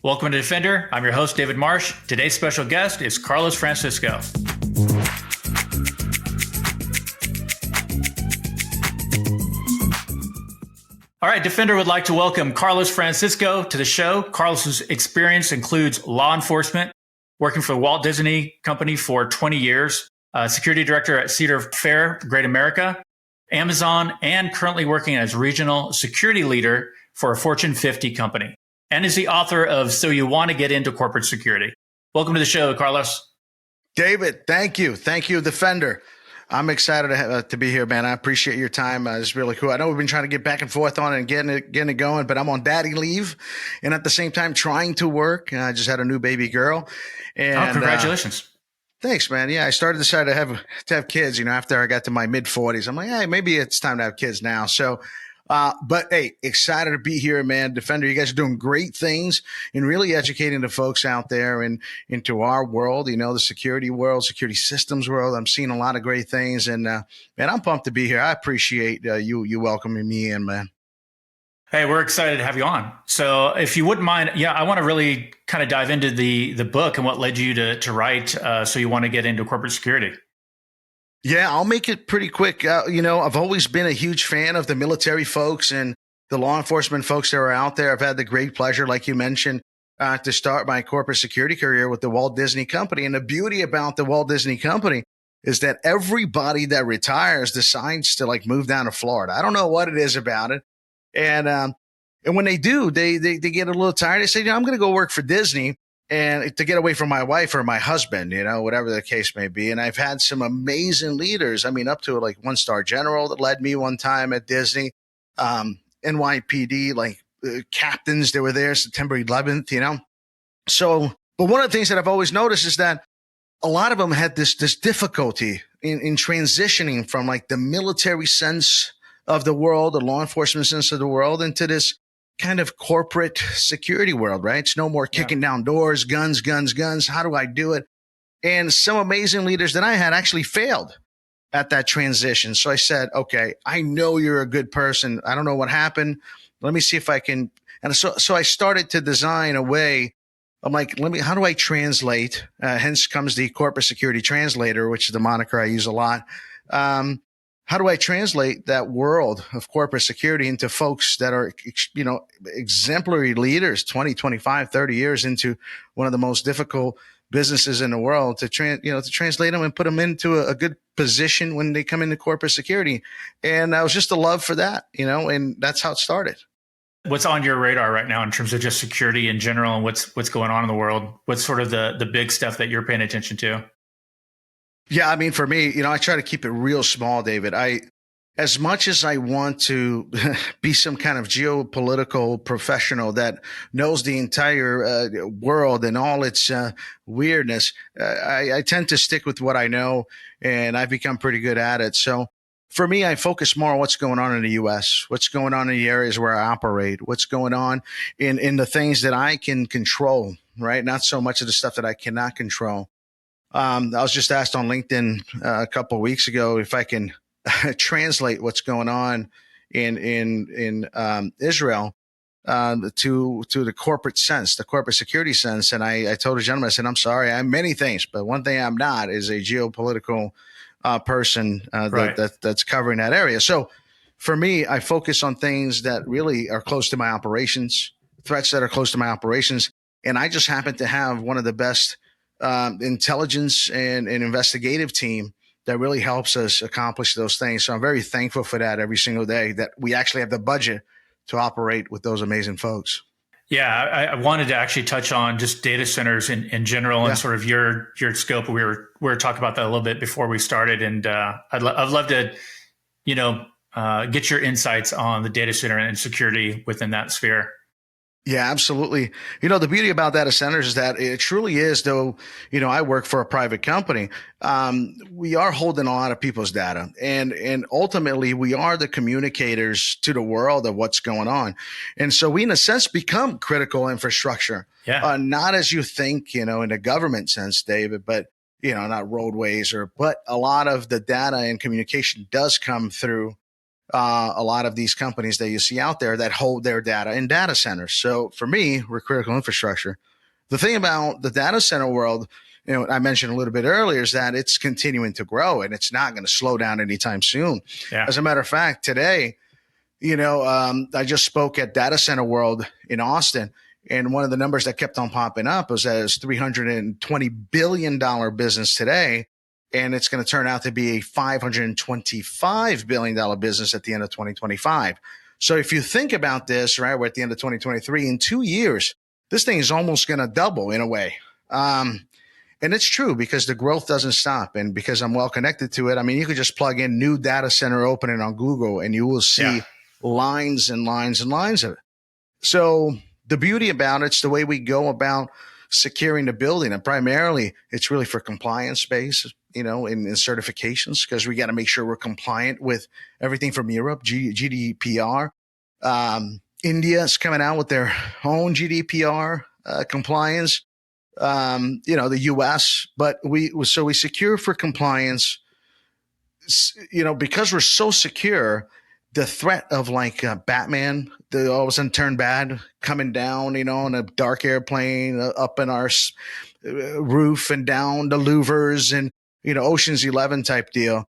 Welcome to Defender. I'm your host, David Marsh. Today's special guest is Carlos Francisco. All right, Defender would like to welcome Carlos Francisco to the show. Carlos's experience includes law enforcement, working for the Walt Disney Company for 20 years, security director at Cedar Fair, Great America, Amazon, and currently working as regional security leader for a Fortune 50 company, and is the author of So You Want to Get Into Corporate Security. Welcome to the show, Carlos. David, thank you. Thank you, Defender. I'm excited to be here, man. I appreciate your time. It's really cool. I know we've been trying to get back and forth on it and getting it going, but I'm on daddy leave and at the same time trying to work. I just had a new baby girl. And, congratulations. Thanks, man. Yeah, I decided to have kids, after I got to my mid 40s. I'm like, hey, maybe it's time to have kids now. So, but hey, excited to be here, man. Defender, you guys are doing great things in really educating the folks out there and into our world, the security world, security systems world. I'm seeing a lot of great things, and man, I'm pumped to be here. I appreciate you welcoming me in, man. Hey, we're excited to have you on. So if you wouldn't mind, I want to really kind of dive into the book and what led you to write So You Want to Get Into Corporate Security. Yeah, I'll make it pretty quick. I've always been a huge fan of the military folks and the law enforcement folks that are out there. I've had the great pleasure, like you mentioned, to start my corporate security career with the Walt Disney Company. And the beauty about the Walt Disney Company is that everybody that retires decides to move down to Florida. I don't know what it is about it. And when they do, they get a little tired. They say, I'm going to go work for Disney. And to get away from my wife or my husband, whatever the case may be. And I've had some amazing leaders. I mean, up to one-star general that led me one time at Disney, NYPD, captains that were there September 11th, So, but one of the things that I've always noticed is that a lot of them had this difficulty in transitioning from the military sense of the world, the law enforcement sense of the world, into this kind of corporate security world, right? It's no more kicking down doors, guns. How do I do it? And some amazing leaders that I had actually failed at that transition. So I said, okay, I know you're a good person. I don't know what happened. Let me see if I can. And so I started to design a way. I'm like, how do I translate? Hence comes the corporate security translator, which is the moniker I use a lot. How do I translate that world of corporate security into folks that are, exemplary leaders, 20, 25, 30 years into one of the most difficult businesses in the world to translate them and put them into a good position when they come into corporate security. And I was just a love for that, and that's how it started. What's on your radar right now in terms of just security in general and what's going on in the world? What's sort of the big stuff that you're paying attention to? Yeah, I mean, for me, I try to keep it real small, David. As much as I want to be some kind of geopolitical professional that knows the entire world and all its weirdness, I tend to stick with what I know, and I've become pretty good at it. So for me, I focus more on what's going on in the U.S., what's going on in the areas where I operate, what's going on in the things that I can control, right? Not so much of the stuff that I cannot control. I was just asked on LinkedIn a couple of weeks ago if I can translate what's going on in Israel to the corporate sense, the corporate security sense. And I told a gentleman, I said, I'm sorry, I'm many things, but one thing I'm not is a geopolitical person that's covering that area. So for me, I focus on things that really are close to my operations, threats that are close to my operations. And I just happen to have one of the best intelligence and investigative team that really helps us accomplish those things. So I'm very thankful for that every single day, that we actually have the budget to operate with those amazing folks. Yeah, I wanted to actually touch on just data centers in general and sort of your scope. We were talking about that a little bit before we started, and I'd love to, get your insights on the data center and security within that sphere. Yeah, absolutely. The beauty about data centers is that it truly is, though, I work for a private company. We are holding a lot of people's data, and ultimately we are the communicators to the world of what's going on. And so we, in a sense, become critical infrastructure. Yeah. Not as you think, in a government sense, David, but, not roadways but a lot of the data and communication does come through a lot of these companies that you see out there that hold their data in data centers. So for me, we're critical infrastructure. The thing about the data center world, I mentioned a little bit earlier, is that it's continuing to grow and it's not going to slow down anytime soon. Yeah. As a matter of fact, today, I just spoke at Data Center World in Austin, and one of the numbers that kept on popping up was that it's $320 billion business today, and it's going to turn out to be a $525 billion business at the end of 2025. So if you think about this, right, we're at the end of 2023, in 2 years, this thing is almost going to double in a way. And it's true because the growth doesn't stop. And because I'm well connected to it, I mean, you could just plug in new data center opening on Google and you will see lines and lines and lines of it. So the beauty about it's the way we go about securing the building. And primarily, it's really for compliance based, in certifications, because we got to make sure we're compliant with everything from Europe, GDPR. India is coming out with their own GDPR compliance. The U.S., but we secure for compliance. Because we're so secure, the threat of like Batman, all of a sudden turn bad, coming down, on a dark airplane up in our roof and down the louvers and Ocean's 11 type deal,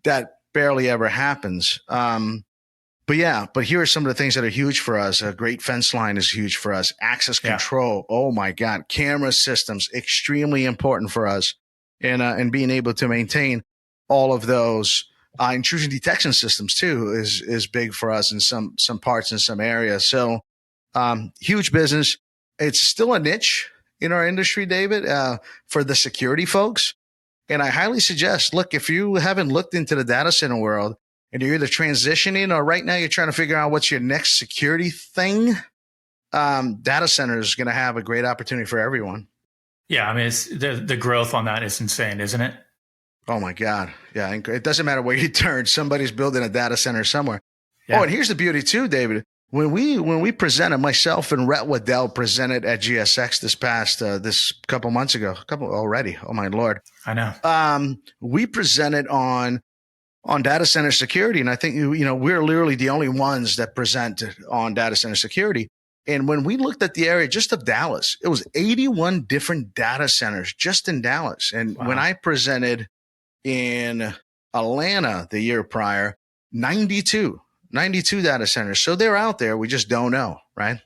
that barely ever happens. But here are some of the things that are huge for us. A great fence line is huge for us. Access control. Oh my God. Camera systems, extremely important for us. And being able to maintain all of those. Intrusion detection systems too is big for us in some parts in some areas. So huge business. It's still a niche in our industry, David, for the security folks. And I highly suggest, look, if you haven't looked into the data center world, and you're either transitioning or right now you're trying to figure out what's your next security thing, data center is going to have a great opportunity for everyone. Yeah, I mean, it's the growth on that is insane, isn't it? Oh my God. Yeah. It doesn't matter where you turn. Somebody's building a data center somewhere. Yeah. Oh, and here's the beauty too, David. When we presented, myself and Rhett Waddell presented at GSX this couple months ago, already. Oh my Lord. I know. We presented on data center security. And I think, we're literally the only ones that present on data center security. And when we looked at the area just of Dallas, it was 81 different data centers just in Dallas. And when I presented in Atlanta the year prior, 92 data centers. So they're out there. We just don't know, right?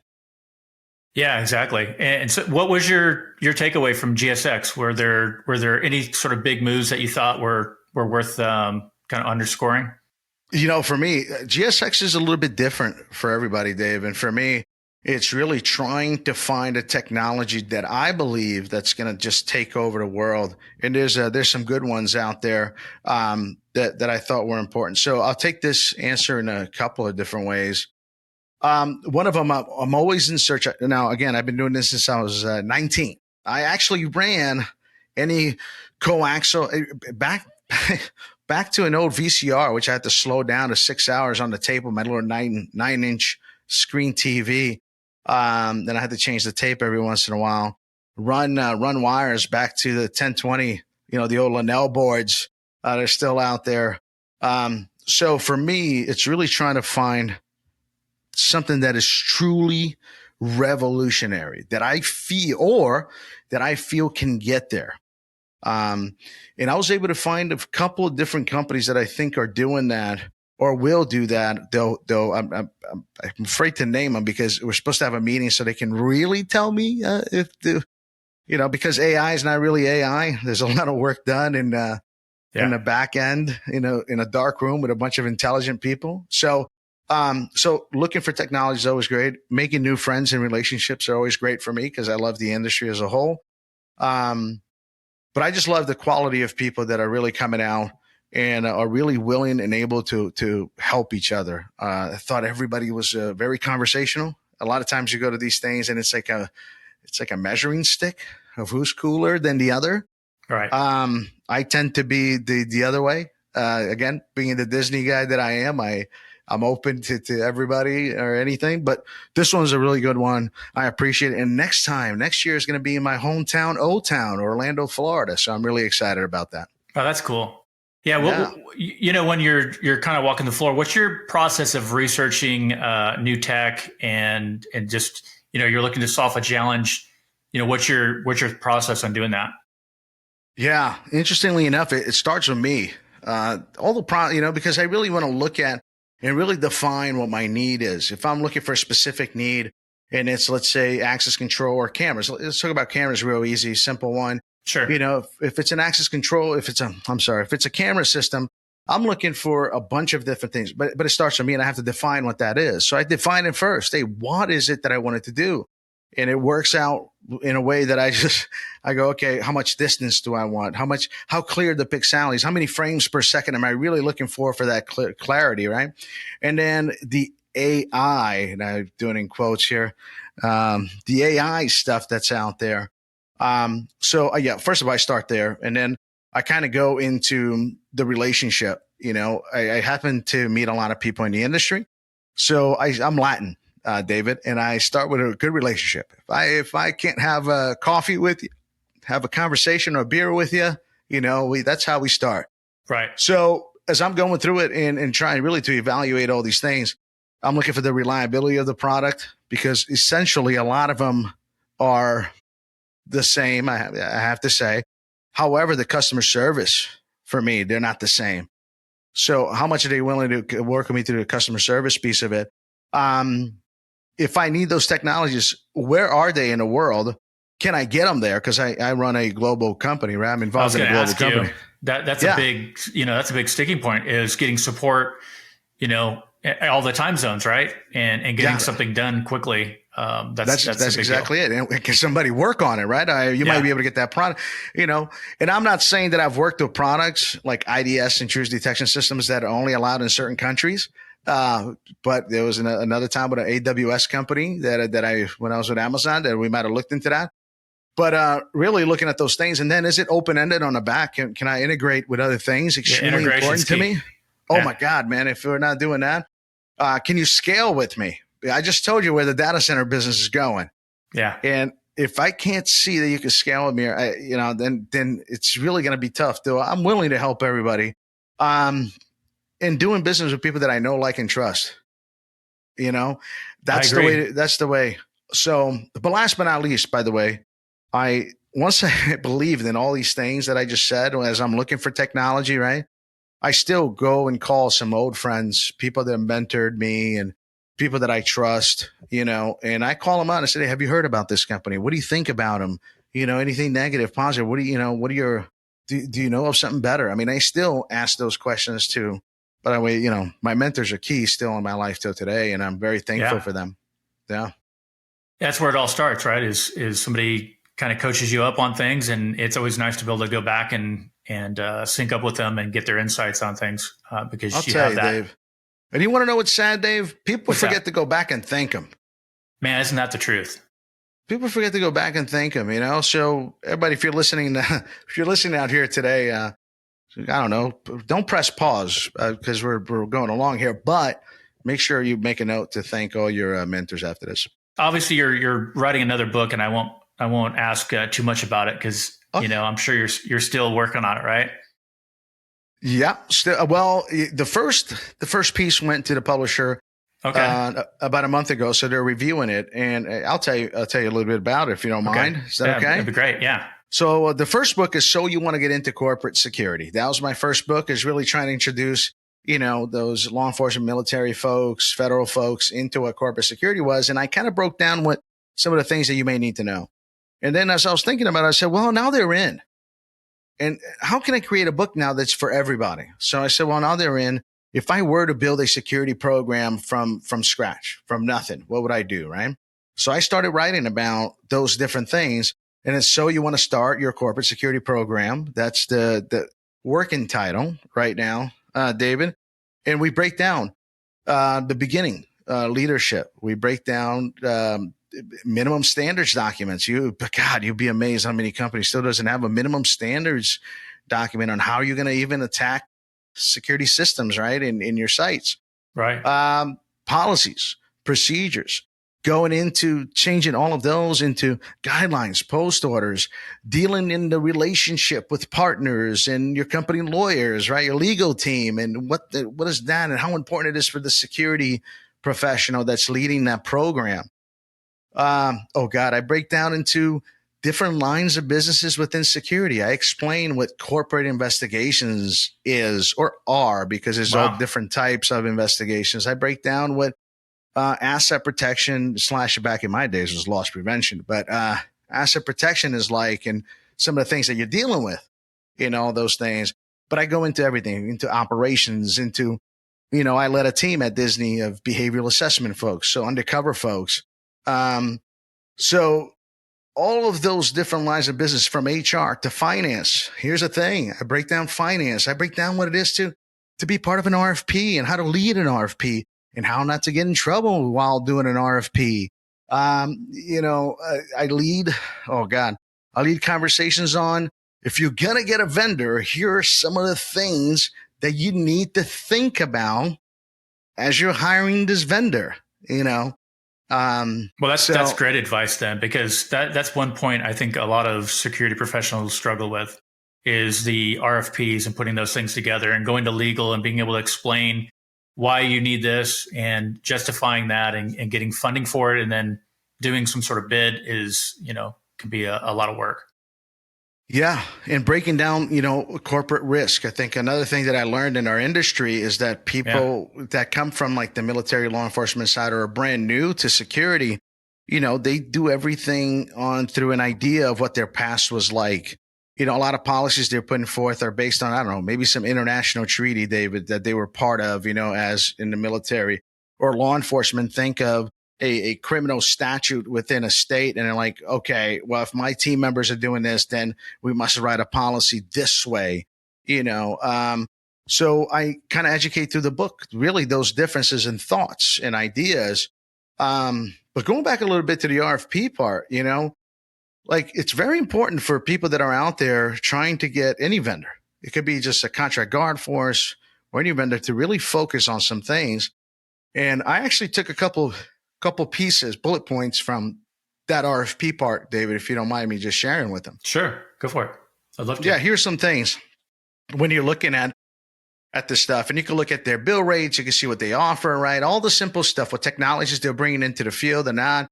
Yeah, exactly. And so what was your takeaway from GSX? Were there any sort of big moves that you thought were worth kind of underscoring? For me, GSX is a little bit different for everybody, Dave. And for me, it's really trying to find a technology that I believe that's going to just take over the world. And there's some good ones out there that I thought were important. So I'll take this answer in a couple of different ways. One of them, I'm always in search. Now, again, I've been doing this since I was 19. I actually ran any coaxial back to an old VCR, which I had to slow down to 6 hours on the tape with my little 9-inch screen TV. Then I had to change the tape every once in a while. Run wires back to the 1020, the old Linnell boards. They're still out there. So for me, it's really trying to find something that is truly revolutionary that I feel can get there. And I was able to find a couple of different companies that I think are doing that or will do that. Though I'm afraid to name them because we're supposed to have a meeting so they can really tell me because AI is not really AI. There's a lot of work done in the back end, in a dark room with a bunch of intelligent people. So looking for technology is always great. Making new friends and relationships are always great for me because I love the industry as a whole. But I just love the quality of people that are really coming out and are really willing and able to help each other. I thought everybody was very conversational. A lot of times you go to these things and it's like a measuring stick of who's cooler than the other. Right. I tend to be the other way. Again, being the Disney guy that I am, I'm open to everybody or anything, but this one's a really good one. I appreciate it. And next year is going to be in my hometown, O-Town, Orlando, Florida. So I'm really excited about that. Oh, that's cool. Yeah, Yeah. well, when you're kind of walking the floor, what's your process of researching new tech and just you're looking to solve a challenge? What's your process on doing that? Yeah. Interestingly enough, it starts with me. All the because I really want to look at and really define what my need is. If I'm looking for a specific need and it's, let's say, access control or cameras, let's talk about cameras real easy, simple one. Sure. If it's an access control, if it's a camera system, I'm looking for a bunch of different things, but it starts with me and I have to define what that is. So I define it first. Hey, what is it that I wanted to do? And it works out in a way that I go, okay, how much distance do I want? How clear the pixelities? How many frames per second am I really looking for that clarity, right? And then the AI, and I'm doing in quotes here, the AI stuff that's out there. Yeah, first of all, I start there, and then I kind of go into the relationship. I happen to meet a lot of people in the industry, so I'm Latin, David, and I start with a good relationship. If I can't have a coffee with you, have a conversation or a beer with you, that's how we start. Right. So as I'm going through it and trying really to evaluate all these things, I'm looking for the reliability of the product because essentially a lot of them are the same, I have to say. However, the customer service for me, they're not the same. So how much are they willing to work with me through the customer service piece of it? If I need those technologies, where are they in the world? Can I get them there? Because I run a global company, right? I'm involved in a global company. That's a big sticking point is getting support, all the time zones, right? And getting something done quickly. That's exactly it. And can somebody work on it, right? You might be able to get that product, and I'm not saying that I've worked with products like IDS, intrusion detection systems, that are only allowed in certain countries. But there was another time with an AWS company when I was with Amazon, that we might have looked into that. But really looking at those things, and then is it open-ended on the back? Can I integrate with other things? Extremely important to me. Oh my God, man. If we're not doing that, can you scale with me? I just told you where the data center business is going. Yeah. And if I can't see that you can scale with me, then it's really going to be tough. Though I'm willing to help everybody. And doing business with people that I know, like, and trust. That's the way. So, but last but not least, by the way, once I believed in all these things that I just said, as I'm looking for technology, right? I still go and call some old friends, people that mentored me and people that I trust, and I call them out and say, hey, have you heard about this company? What do you think about them? Anything negative, positive? What do you know of something better? I mean, I still ask those questions too. But anyway, my mentors are key still in my life till today, and I'm very thankful for them. Yeah. That's where it all starts, right? Is somebody kind of coaches you up on things, and it's always nice to be able to go back and sync up with them and get their insights on things because I'll tell you, Dave. And you want to know what's sad, Dave? People forget to go back and thank them. Man, isn't that the truth? People forget to go back and thank them. So everybody, if you're listening out here today, I don't know, don't press pause because we're going along here, but make sure you make a note to thank all your mentors after this. Obviously, you're writing another book, and I won't ask too much about it because I'm sure you're still working on it, right? Yeah. Well, the first piece went to the publisher about a month ago, so they're reviewing it, and I'll tell you a little bit about it if you don't mind. Is that okay? That'd be great. Yeah. So the first book is So You Want to Get Into Corporate Security. That was my first book, is really trying to introduce, those law enforcement, military folks, federal folks into what corporate security was. And I kind of broke down what some of the things that you may need to know. And then as I was thinking about it, I said, well, now they're in. And how can I create a book now that's for everybody? So I said, well, now they're in. If I were to build a security program from scratch, from nothing, what would I do, right? So I started writing about those different things. And it's So You Want to Start Your Corporate Security Program. That's the working title right now, David. And we break down the beginning, leadership. We break down minimum standards documents. You'd be amazed how many companies still doesn't have a minimum standards document on how you're going to even attack security systems, right? In your sites. Right. Policies, procedures. going into changing all of those into guidelines, post orders, dealing in the relationship with partners and your company lawyers, right? Your legal team, and what is that, and how important it is for the security professional that's leading that program. Oh God, I break down into different lines of businesses within security. I explain what corporate investigations is or are, because there's all Wow. different types of investigations. I break down what asset protection slash back in my days was loss prevention, but asset protection is like, and some of the things that you're dealing with in all those things. But I go into everything, into operations, into, I led a team at Disney of behavioral assessment folks, so undercover folks. Um, so all of those different lines of business, from HR to finance. Here's the thing. I break down finance. I break down what it is to be part of an RFP and how to lead an RFP and how not to get in trouble while doing an RFP. I lead, oh God, I lead conversations on, if you're going to get a vendor, here are some of the things that you need to think about as you're hiring this vendor, Well, that's so great advice then, because that's one point I think a lot of security professionals struggle with is the RFPs and putting those things together and going to legal and being able to explain why you need this and justifying that and getting funding for it, and then doing some sort of bid is, can be a lot of work. yeah, and breaking down, corporate risk. I think another thing that I learned in our industry is that Yeah. people that come from like the military law enforcement side or are brand new to security, they do everything on through an idea of what their past was like. A lot of policies they're putting forth are based on, I don't know, maybe some international treaty, David, that they were part of, as in the military or law enforcement. Think of a criminal statute within a state, and they're like, okay, well, if my team members are doing this, then we must write a policy this way, so I kind of educate through the book, really, those differences in thoughts and ideas. But going back a little bit to the RFP part, like, it's very important for people that are out there trying to get any vendor. It could be just a contract guard force or any vendor to really focus on some things. And I actually took a couple pieces, bullet points from that RFP part, David, if you don't mind me just sharing with them. Sure. Go for it. I'd love to. Yeah, here's some things when you're looking at this stuff, and you can look at their bill rates, you can see what they offer, right? All the simple stuff, what technologies they're bringing into the field and not.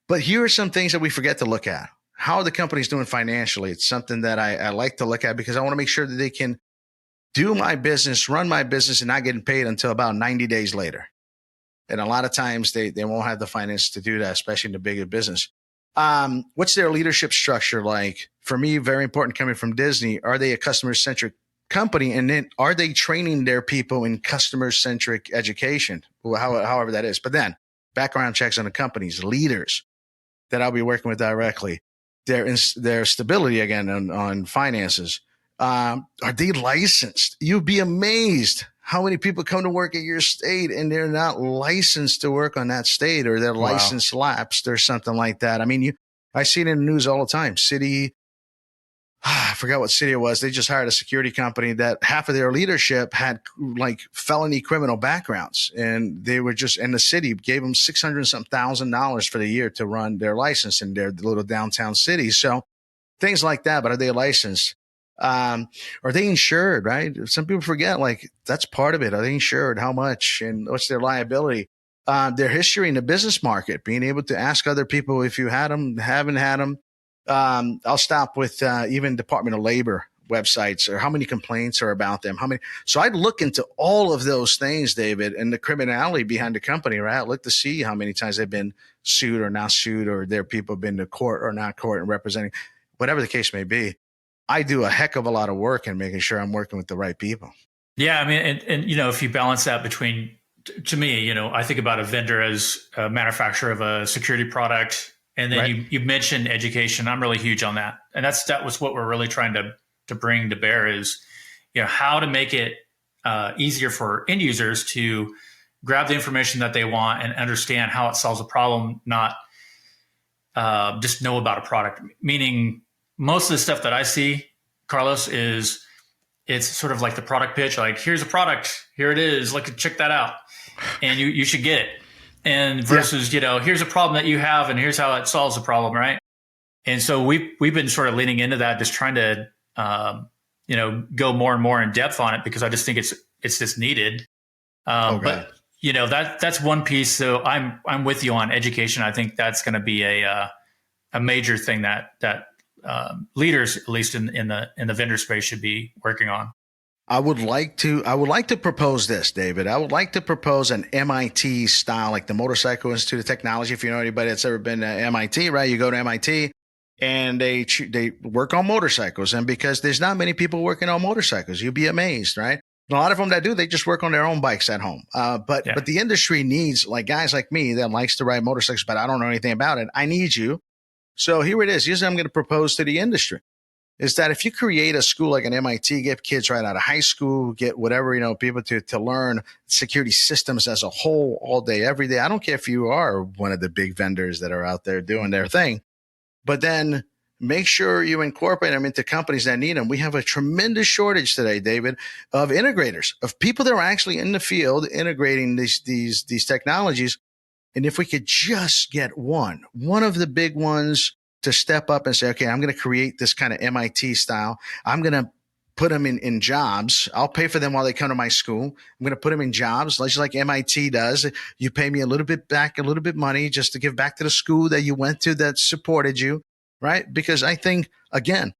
But here are some things that we forget to look at. How are the companies doing financially? It's something that I like to look at, because I want to make sure that they can do my business, run my business, and not getting paid until about 90 days later. And a lot of times they won't have the finance to do that, especially in the bigger business. What's their leadership structure like? For me, very important, coming from Disney, are they a customer-centric company? And then are they training their people in customer-centric education, however that is? But then background checks on the company's leaders that I'll be working with directly, their stability again on finances. Are they licensed? You'd be amazed how many people come to work at your state and they're not licensed to work on that state, or their Wow. license lapsed or something like that. I mean, I see it in the news all the time. I forgot what city it was. They just hired a security company that half of their leadership had like felony criminal backgrounds, and they were just, and the city gave them $600,000 for the year to run their license in their little downtown city. So things like that. But are they licensed? Are they insured? Right? Some people forget, like, that's part of it. Are they insured? How much? And what's their liability? Their history in the business market, being able to ask other people if you had them, haven't had them. I'll stop with even Department of Labor websites, or how many complaints are about them, how many. So I'd look into all of those things, David, and the criminality behind the company, right? I'd look to see how many times they've been sued or not sued, or their people have been to court or not court and representing, whatever the case may be. I do a heck of a lot of work in making sure I'm working with the right people. Yeah. I mean, and if you balance that between, to me, I think about a vendor as a manufacturer of a security product. And then Right. you mentioned education. I'm really huge on that. And that was what we're really trying to bring to bear is, how to make it easier for end users to grab the information that they want and understand how it solves a problem, not just know about a product. Meaning, most of the stuff that I see, Carlos, it's sort of like the product pitch. Like, here's a product, here it is. Check that out, and you should get it. and Yeah. versus, here's a problem that you have and here's how it solves the problem, right? And so we've been sort of leaning into that, just trying to go more and more in depth on it, because I just think it's just needed. Okay. But that's one piece. So I'm with you on education. I think that's going to be a major thing that leaders, at least in the vendor space, should be working on. I would like to propose this, David. I would like to propose an MIT style, like the Motorcycle Institute of Technology. If you know anybody that's ever been to MIT, right? You go to MIT and they work on motorcycles. And because there's not many people working on motorcycles, you'd be amazed, right? A lot of them that do, they just work on their own bikes at home. But the industry needs like guys like me that likes to ride motorcycles, but I don't know anything about it. I need you. So here it is. Here's what I'm going to propose to the industry. Is that if you create a school like an MIT, get kids right out of high school, get whatever, people to learn security systems as a whole all day, every day. I don't care if you are one of the big vendors that are out there doing their thing, but then make sure you incorporate them into companies that need them. We have a tremendous shortage today, David, of integrators, of people that are actually in the field integrating these technologies. And if we could just get one of the big ones to step up and say, okay, I'm going to create this kind of MIT style. I'm going to put them in jobs. I'll pay for them while they come to my school. I'm going to put them in jobs, just like MIT does. You pay me a little bit money just to give back to the school that you went to that supported you, right? Because I think, again,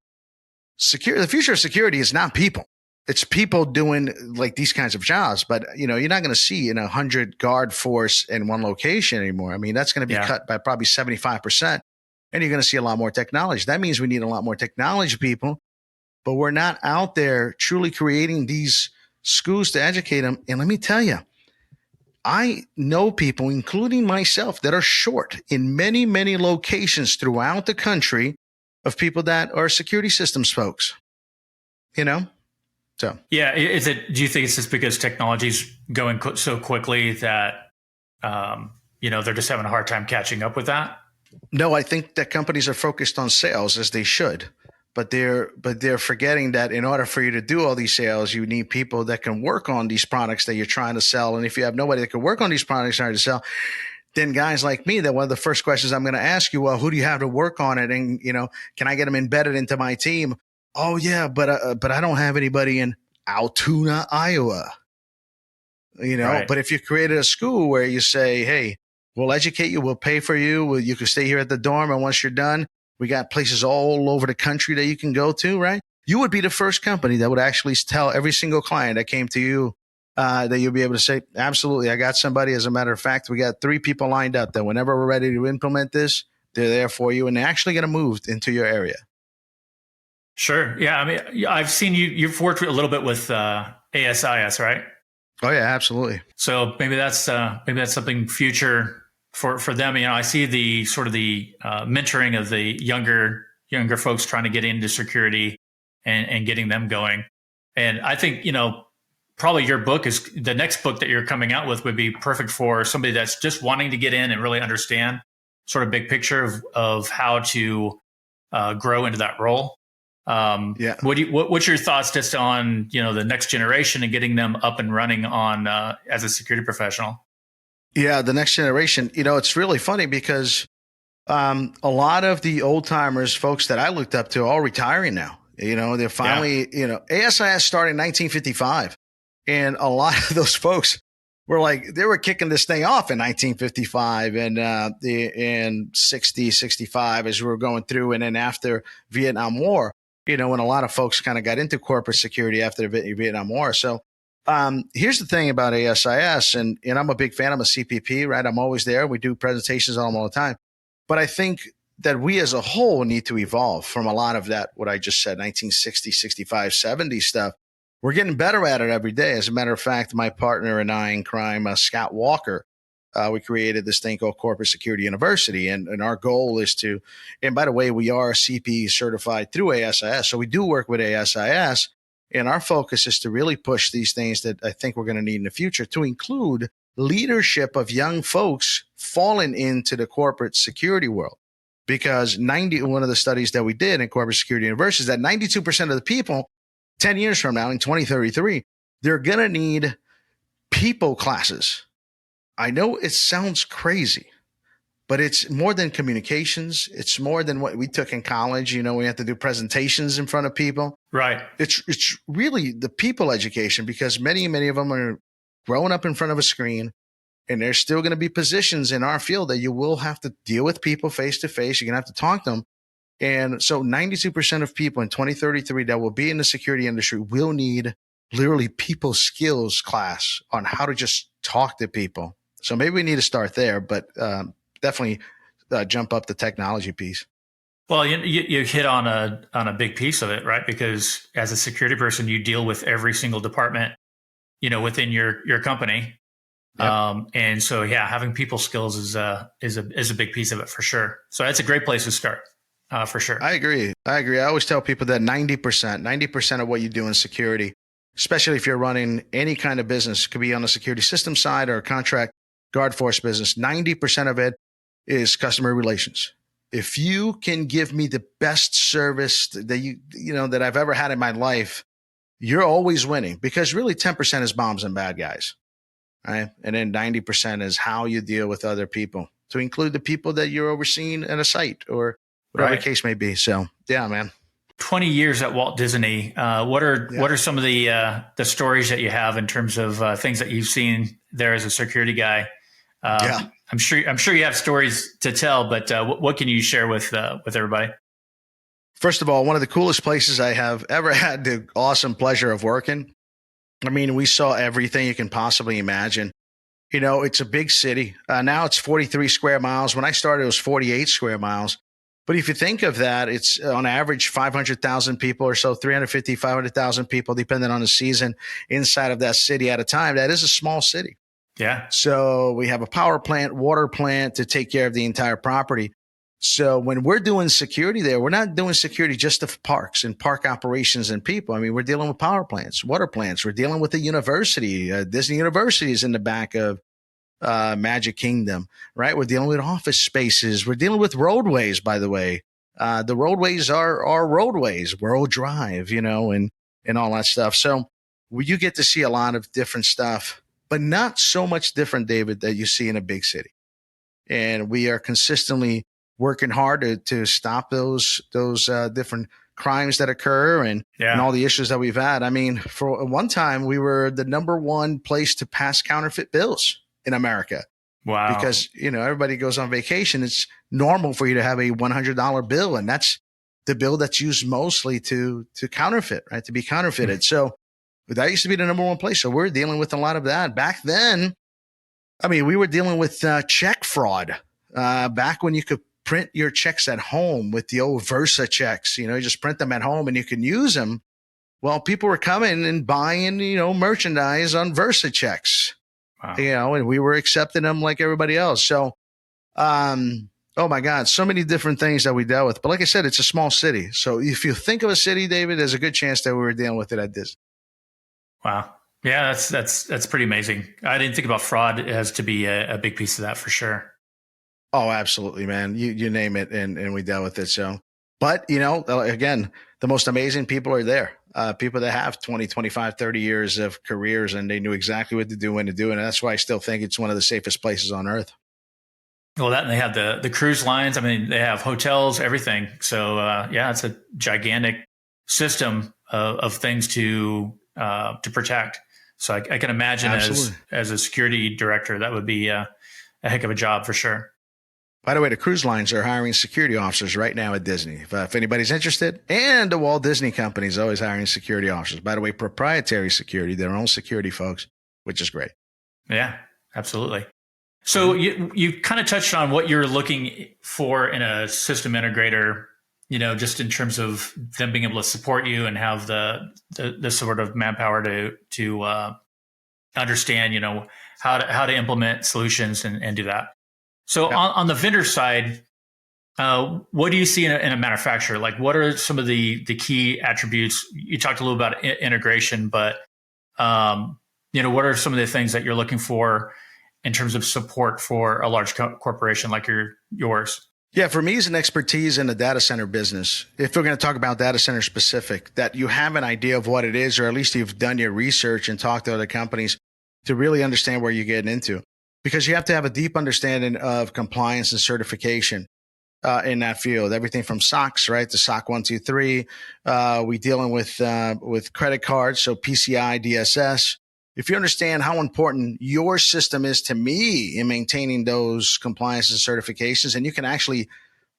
the future of security is not people. It's people doing like these kinds of jobs, but you're not going to see 100 guard force in one location anymore. I mean, that's going to be cut by probably 75%. And you're going to see a lot more technology. That means we need a lot more technology people, but we're not out there truly creating these schools to educate them. And let me tell you, I know people, including myself, that are short in many, many locations throughout the country of people that are security systems folks, So. Yeah. Do you think it's just because technology's going so quickly that, they're just having a hard time catching up with that? No, I think that companies are focused on sales, as they should, but they're forgetting that in order for you to do all these sales, you need people that can work on these products that you're trying to sell. And if you have nobody that can work on these products you're trying to sell, then guys like me, that one of the first questions I'm going to ask you, well, who do you have to work on it? And, can I get them embedded into my team? Oh yeah, but I don't have anybody in Altoona, Iowa. Right. But if you created a school where you say, hey, we'll educate you, we'll pay for you, you can stay here at the dorm, and once you're done, we got places all over the country that you can go to, right? You would be the first company that would actually tell every single client that came to you that you'll be able to say, absolutely, I got somebody. As a matter of fact, we got 3 people lined up that whenever we're ready to implement this, they're there for you, and they're actually going to move into your area. Sure. Yeah. I mean, I've seen you've worked a little bit with ASIS, right? Oh yeah, absolutely. So maybe that's something future for them. I see the sort of the mentoring of the younger folks trying to get into security and getting them going. And I think, probably your book is the next book that you're coming out with would be perfect for somebody that's just wanting to get in and really understand sort of big picture of how to grow into that role. What's your thoughts just on, the next generation and getting them up and running on as a security professional? Yeah, the next generation, it's really funny because a lot of the old timers, folks that I looked up to, are all retiring now. They're finally, ASIS started in 1955. And a lot of those folks were they were kicking this thing off in 1955 and in 60, 65 as we were going through. And then after Vietnam War, when a lot of folks kind of got into corporate security after the Vietnam War. So here's the thing about ASIS, and I'm a big fan. I'm a CPP, right? I'm always there. We do presentations on them all the time. But I think that we as a whole need to evolve from a lot of that, what I just said, 1960, 65, 70 stuff. We're getting better at it every day. As a matter of fact, my partner and I in crime, Scott Walker, we created this thing called Corporate Security University. And our goal is to, and by the way, we are CP certified through ASIS. So we do work with ASIS. And our focus is to really push these things that I think we're going to need in the future, to include leadership of young folks falling into the corporate security world. Because one of the studies that we did in Corporate Security University is that 92% of the people 10 years from now, in 2033, they're going to need people classes. I know it sounds crazy, but it's more than communications. It's more than what we took in college. We have to do presentations in front of people. Right. It's really the people education, because many of them are growing up in front of a screen, and there's still going to be positions in our field that you will have to deal with people face to face. You're going to have to talk to them. And so 92% of people in 2033 that will be in the security industry will need literally people skills class on how to just talk to people. So maybe we need to start there, but definitely jump up the technology piece. Well, you hit on a big piece of it, right? Because as a security person, you deal with every single department, within your company. Yep. And so, yeah, having people skills is a big piece of it for sure. So that's a great place to start, for sure. I agree. I always tell people that 90% of what you do in security, especially if you're running any kind of business, could be on the security system side or a contract guard force business, 90% of it is customer relations. If you can give me the best service that that I've ever had in my life, you're always winning, because really 10% is bombs and bad guys, right? And then 90% is how you deal with other people, to include the people that you're overseeing at a site or whatever the case may be. So yeah, man. 20 years at Walt Disney. What are some of the stories that you have in terms of things that you've seen there as a security guy? I'm sure you have stories to tell, but what can you share with everybody? First of all, one of the coolest places I have ever had the awesome pleasure of working. I mean, we saw everything you can possibly imagine. It's a big city. Now it's 43 square miles. When I started, it was 48 square miles. But if you think of that, it's on average 500,000 people or so, 350, 500,000 people, depending on the season, inside of that city at a time. That is a small city. Yeah. So we have a power plant, water plant to take care of the entire property. So when we're doing security there, we're not doing security just of parks and park operations and people. I mean, we're dealing with power plants, water plants. We're dealing with the university. Disney University is in the back of Magic Kingdom, right? We're dealing with office spaces. We're dealing with roadways, by the way. The roadways are roadways, World Drive, and all that stuff. So you get to see a lot of different stuff, but not so much different, David, that you see in a big city. And we are consistently working hard to stop those different crimes that occur and all the issues that we've had. I mean, for one time, we were the number one place to pass counterfeit bills in America. Wow. Because, everybody goes on vacation. It's normal for you to have a $100 bill. And that's the bill that's used mostly to counterfeit, right? To be counterfeited. So that used to be the number one place. So we're dealing with a lot of that. Back then, I mean, we were dealing with check fraud. Back when you could print your checks at home with the old Versa checks, you just print them at home and you can use them. Well, people were coming and buying, merchandise on Versa checks. Wow. And we were accepting them like everybody else. So, oh my God, so many different things that we dealt with. But like I said, it's a small city. So if you think of a city, David, there's a good chance that we were dealing with it at Disney. Wow. Yeah, that's pretty amazing. I didn't think about fraud as to be a big piece of that for sure. Oh, absolutely, man. You name it, and we dealt with it. So, but, again, the most amazing people are there. People that have 20, 25, 30 years of careers, and they knew exactly what to do, when to do it. And that's why I still think it's one of the safest places on earth. Well, and they have the cruise lines. I mean, they have hotels, everything. So, it's a gigantic system of things to protect. So I can imagine as a security director, that would be a heck of a job for sure. By the way, the cruise lines are hiring security officers right now at Disney. If anybody's interested, and the Walt Disney Company is always hiring security officers. By the way, proprietary security, their own security folks, which is great. Yeah, absolutely. So you kind of touched on what you're looking for in a system integrator, just in terms of them being able to support you and have the sort of manpower to understand, how to implement solutions and do that. So on the vendor side, what do you see in a manufacturer? Like, what are some of the key attributes? You talked a little about integration, but what are some of the things that you're looking for in terms of support for a large corporation like yours? Yeah, for me, it's an expertise in the data center business. If we're going to talk about data center specific, that you have an idea of what it is, or at least you've done your research and talked to other companies to really understand where you're getting into. because you have to have a deep understanding of compliance and certification in that field. Everything from SOX, right, to SOC 123. We dealing with credit cards, so PCI DSS. If you understand how important your system is to me in maintaining those compliance and certifications, and you can actually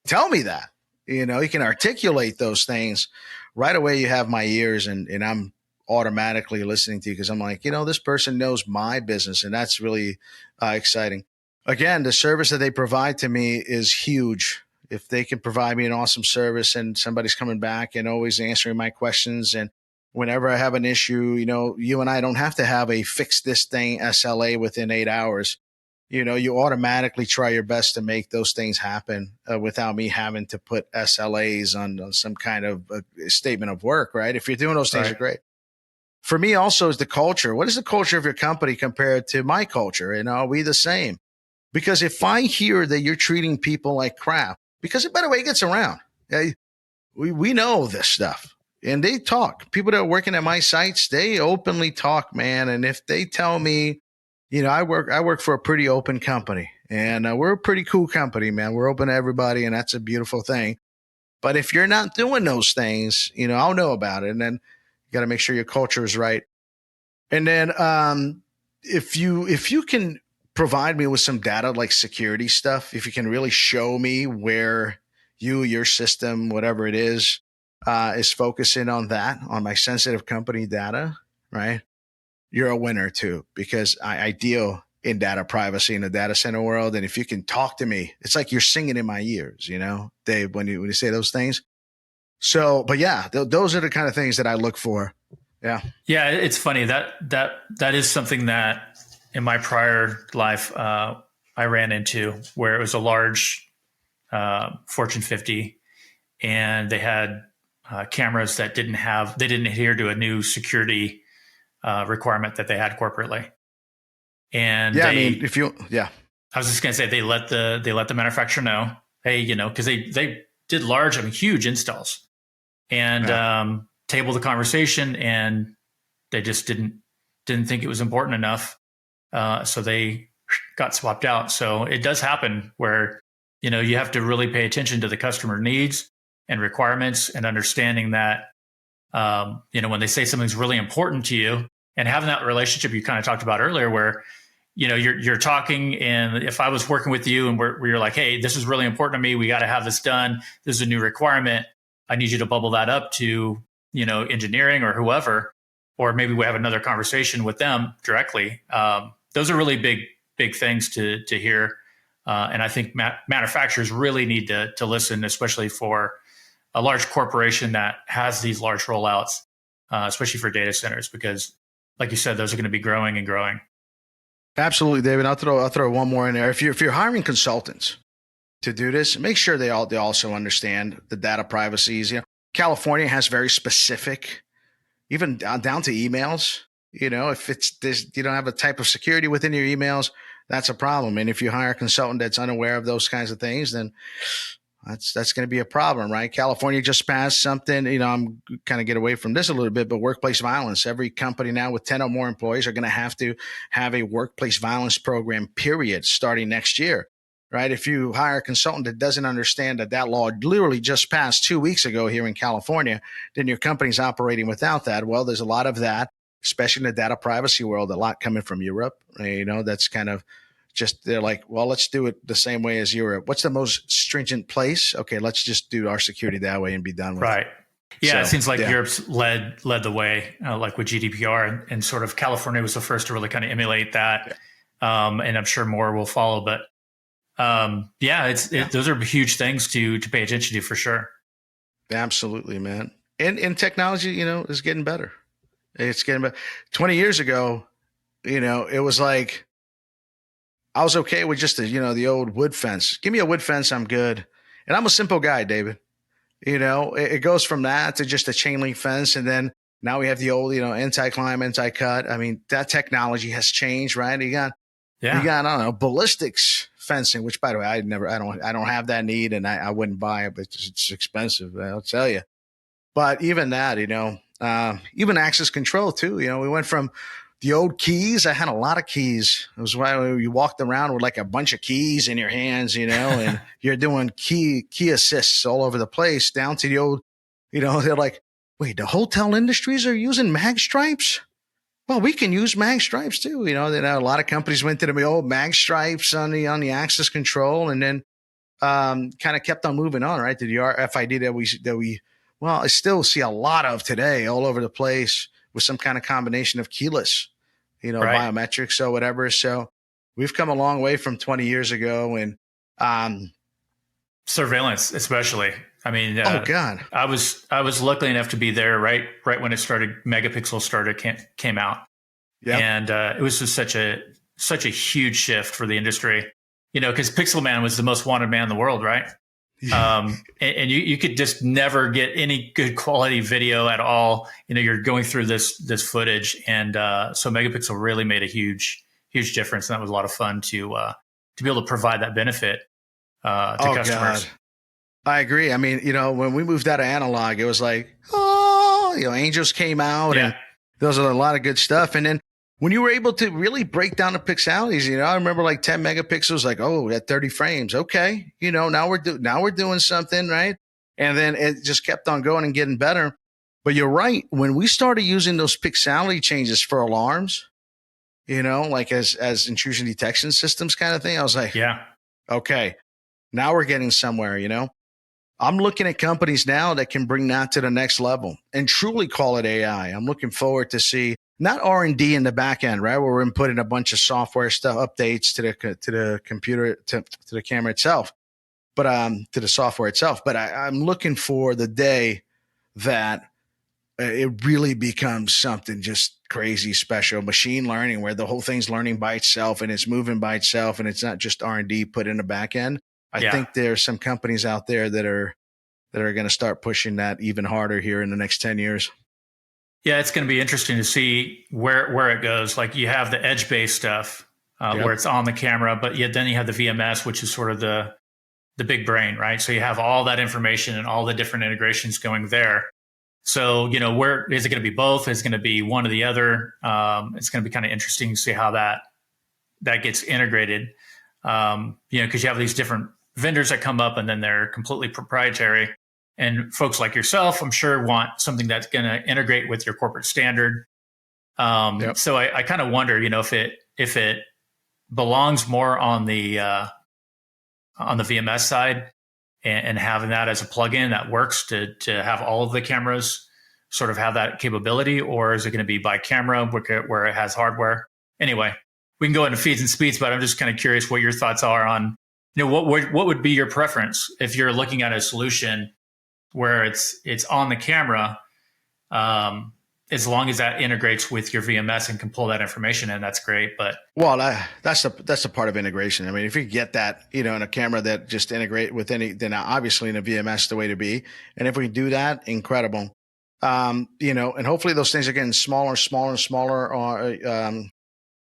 tell me that, you can articulate those things right away. You have my ears, and I'm automatically listening to you because I'm like, this person knows my business, and that's really exciting. Again, the service that they provide to me is huge. If they can provide me an awesome service and somebody's coming back and always answering my questions, and whenever I have an issue, you and I don't have to have a fix this thing SLA within 8 hours. You automatically try your best to make those things happen without me having to put SLAs on some kind of statement of work, right? If you're doing those things, are great. For me also is the culture. What is the culture of your company compared to my culture? And are we the same? Because if I hear that you're treating people like crap, because by the way, it gets around. We know this stuff, and they talk. People that are working at my sites, they openly talk, man. And if they tell me, I work for a pretty open company, and we're a pretty cool company, man. We're open to everybody, and that's a beautiful thing. But if you're not doing those things, I'll know about it. And then you got to make sure your culture is right. And then if you can provide me with some data like security stuff, if you can really show me where your system, whatever it is focusing on that, on my sensitive company data, right? You're a winner too, because I deal in data privacy in the data center world. And if you can talk to me, it's like you're singing in my ears, Dave, when you say those things. So, but yeah, those are the kind of things that I look for. Yeah. Yeah. It's funny that is something that in my prior life, I ran into, where it was a large Fortune 50, and they had cameras that didn't adhere to a new security requirement that they had corporately. And yeah, I was just going to say, they let the manufacturer know, hey, because they did large, huge installs, and tabled the conversation, and they just didn't think it was important enough. So they got swapped out. So it does happen where, you have to really pay attention to the customer needs and requirements, and understanding that, when they say something's really important to you, and having that relationship you kind of talked about earlier, where, you're talking, and if I was working with you and where you're like, hey, this is really important to me, we got to have this done, this is a new requirement, I need you to bubble that up to, engineering or whoever, or maybe we have another conversation with them directly. Those are really big things to hear. And I think manufacturers really need to listen, especially for a large corporation that has these large rollouts, especially for data centers, because like you said, those are going to be growing and growing. Absolutely, David. I'll throw one more in there. If you're hiring consultants to do this, make sure they also understand the data privacies. California has very specific, even down to emails. If it's this, you don't have a type of security within your emails, that's a problem. And if you hire a consultant that's unaware of those kinds of things, then that's going to be a problem, right? California just passed something, I'm kind of get away from this a little bit, but workplace violence. Every company now with 10 or more employees are going to have a workplace violence program, period, starting next year, right? If you hire a consultant that doesn't understand that law literally just passed 2 weeks ago here in California, then your company's operating without that. Well, there's a lot of that, especially in the data privacy world, a lot coming from Europe, that's kind of just, they're like, well, let's do it the same way as Europe. What's the most stringent place? Okay, let's just do our security that way and be done with it. Right. Yeah, it seems like Europe's led the way, like with GDPR, and sort of California was the first to really kind of emulate that. Yeah. And I'm sure more will follow. But those are huge things to pay attention to for sure. Absolutely, man. And technology, is getting better. It's getting better. 20 years ago, it was like, I was okay with just the old wood fence. Give me a wood fence, I'm good. And I'm a simple guy, David. It goes from that to just a chain link fence, and then now we have the old, anti-climb, anti-cut. That technology has changed, right? You got I don't know, ballistics fencing, which by the way, I don't have that need, and I wouldn't buy it, but it's expensive, I'll tell you. But even that, even access control too. We went from the old keys. I had a lot of keys. It was why you walked around with like a bunch of keys in your hands, and you're doing key assists all over the place down to the old, they're like, wait, the hotel industries are using mag stripes? Well, we can use mag stripes too. Then a lot of companies went to the old mag stripes on the access control, and then kind of kept on moving on, right? To the RFID well, I still see a lot of today all over the place with some kind of combination of keyless, Right. biometrics or whatever. So we've come a long way from 20 years ago. And surveillance, especially. I mean, oh God, I was lucky enough to be there right when it started. Megapixel came out, and it was just such a huge shift for the industry. Because Pixel Man was the most wanted man in the world, right? And you could just never get any good quality video at all. You're going through this footage, and so Megapixel really made a huge difference, and that was a lot of fun to be able to provide that benefit to customers. God. I agree. I mean, when we moved out of analog, it was like, Angels came out, and those are a lot of good stuff. And then when you were able to really break down the pixelities, I remember like 10 megapixels, like, oh, at 30 frames. Okay. Now we're doing something, right? And then it just kept on going and getting better. But you're right. When we started using those pixelity changes for alarms, like as intrusion detection systems kind of thing, I was like, okay, now we're getting somewhere, I'm looking at companies now that can bring that to the next level and truly call it AI. I'm looking forward to see not R&D in the back end, right, where we're inputting a bunch of software stuff, updates to the computer, to the camera itself, but to the software itself. But I'm looking for the day that it really becomes something just crazy special, machine learning, where the whole thing's learning by itself and it's moving by itself, and it's not just R&D put in the back end. I think there's some companies out there that are going to start pushing that even harder here in the next 10 years. Yeah, it's going to be interesting to see where it goes. Like you have the edge-based stuff where it's on the camera, but yet then you have the VMS, which is sort of the big brain, right? So you have all that information and all the different integrations going there. So, where is it going to be both? Is it going to be one or the other? It's going to be kind of interesting to see how that gets integrated. Because you have these different vendors that come up and then they're completely proprietary. And folks like yourself, I'm sure, want something that's going to integrate with your corporate standard. So I kind of wonder, if it belongs more on the VMS side and having that as a plugin that works to have all of the cameras sort of have that capability, or is it going to be by camera where it has hardware? Anyway, we can go into feeds and speeds, but I'm just kind of curious what your thoughts are on, what would be your preference if you're looking at a solution where it's on the camera, as long as that integrates with your VMS and can pull that information in, that's great. But that's the part of integration. I mean, if you get that, in a camera that just integrate with then obviously in a VMS the way to be. And if we do that, incredible. And hopefully those things are getting smaller, or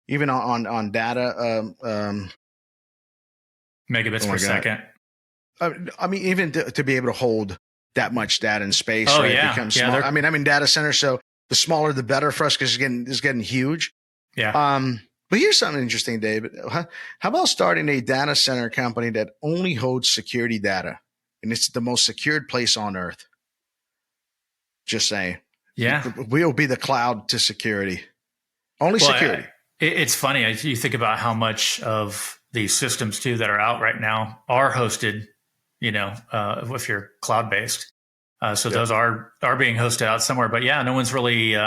even on data. Megabits per second. I mean, even to be able to hold that much data in space, right? It becomes small. I mean, data centers, so the smaller the better for us, because it's getting huge. Yeah. But here's something interesting, David. How about starting a data center company that only holds security data, and it's the most secured place on earth? Just saying. Yeah. We'll be the cloud to security. Only security. It's funny. You think about how much of these systems too that are out right now are hosted, if you're cloud-based. So those are being hosted out somewhere. But yeah, no one's really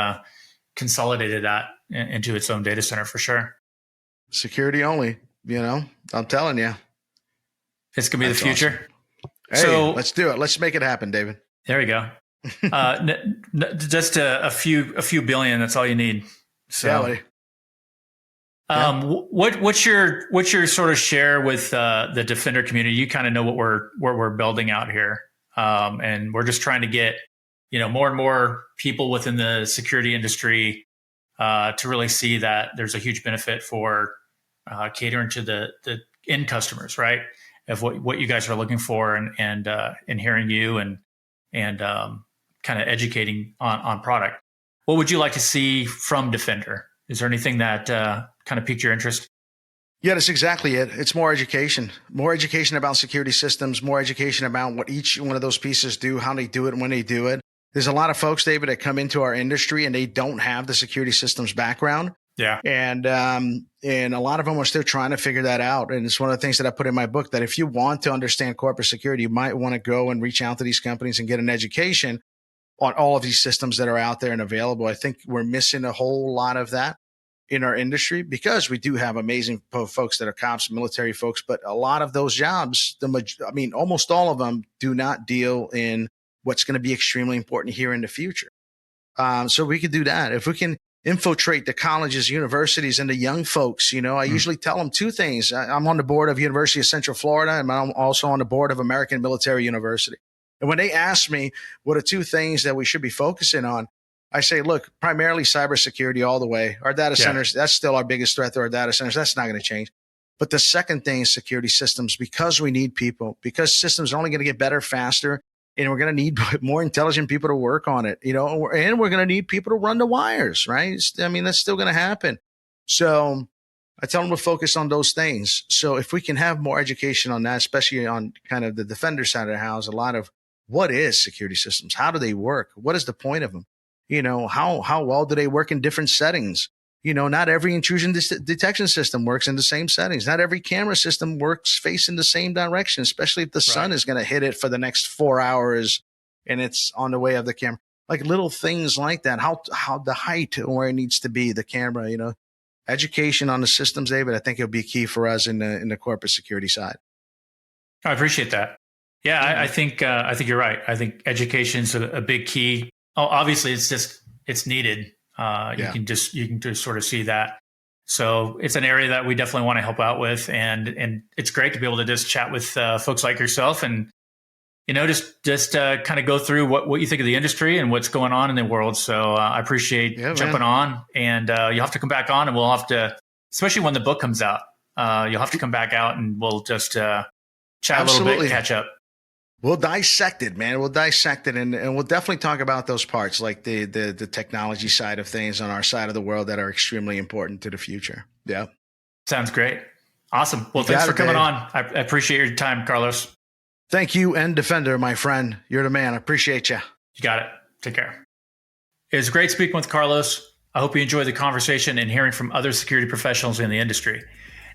consolidated that into its own data center for sure. Security only, I'm telling you. It's going to be the future. Awesome. Hey, let's do it. Let's make it happen, David. There we go. Just a few billion. That's all you need. So, what's your sort of share with the Defender community? You kind of know what we're building out here, and we're just trying to get more and more people within the security industry to really see that there's a huge benefit for catering to the end customers, right? Of what you guys are looking for, and hearing you and kind of educating on product. What would you like to see from Defender? Is there anything that kind of piqued your interest? Yeah, that's exactly it. It's more education about security systems, more education about what each one of those pieces do, how they do it, when they do it. There's a lot of folks, David, that come into our industry and they don't have the security systems background. Yeah. And a lot of them are still trying to figure that out. And it's one of the things that I put in my book, that if you want to understand corporate security, you might want to go and reach out to these companies and get an education on all of these systems that are out there and available. I think we're missing a whole lot of that in our industry, because we do have amazing folks that are cops, military folks, but a lot of those jobs, almost all of them do not deal in what's going to be extremely important here in the future. So we could do that. If we can infiltrate the colleges, universities, and the young folks, I usually tell them two things. I'm on the board of University of Central Florida, and I'm also on the board of American Military University. And when they ask me what are two things that we should be focusing on, I say, look, primarily cybersecurity all the way. Our data centers, that's still our biggest threat to our data centers. That's not going to change. But the second thing is security systems, because we need people, because systems are only going to get better, faster, and we're going to need more intelligent people to work on it, and we're going to need people to run the wires, right? That's still going to happen. So I tell them to focus on those things. So if we can have more education on that, especially on kind of the defender side of the house, a lot of what is security systems? How do they work? What is the point of them? How well do they work in different settings? Not every intrusion detection system works in the same settings. Not every camera system works facing the same direction, especially if the sun is going to hit it for the next 4 hours and it's on the way of the camera. Like little things like that. How the height and where it needs to be, the camera, education on the systems, David, I think it'll be key for us in the corporate security side. I appreciate that. Yeah, I think you're right. I think education is a big key. Oh, obviously, it's needed. You can just sort of see that. So it's an area that we definitely want to help out with, and it's great to be able to just chat with folks like yourself, and just kind of go through what you think of the industry and what's going on in the world. So I appreciate jumping on, and you'll have to come back on, and we'll have to, especially when the book comes out, you'll have to come back out, and we'll just chat a little bit, catch up. We'll dissect it, man. We'll dissect it, and we'll definitely talk about those parts, like the technology side of things on our side of the world that are extremely important to the future. Yeah. Sounds great. Awesome. Well, thanks for coming on. I appreciate your time, Carlos. Thank you, and Defender, my friend. You're the man. I appreciate you. You got it. Take care. It was great speaking with Carlos. I hope you enjoyed the conversation and hearing from other security professionals in the industry.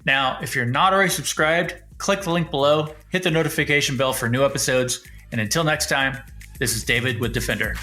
Now, if you're not already subscribed, click the link below, hit the notification bell for new episodes, and until next time, this is David with Defender.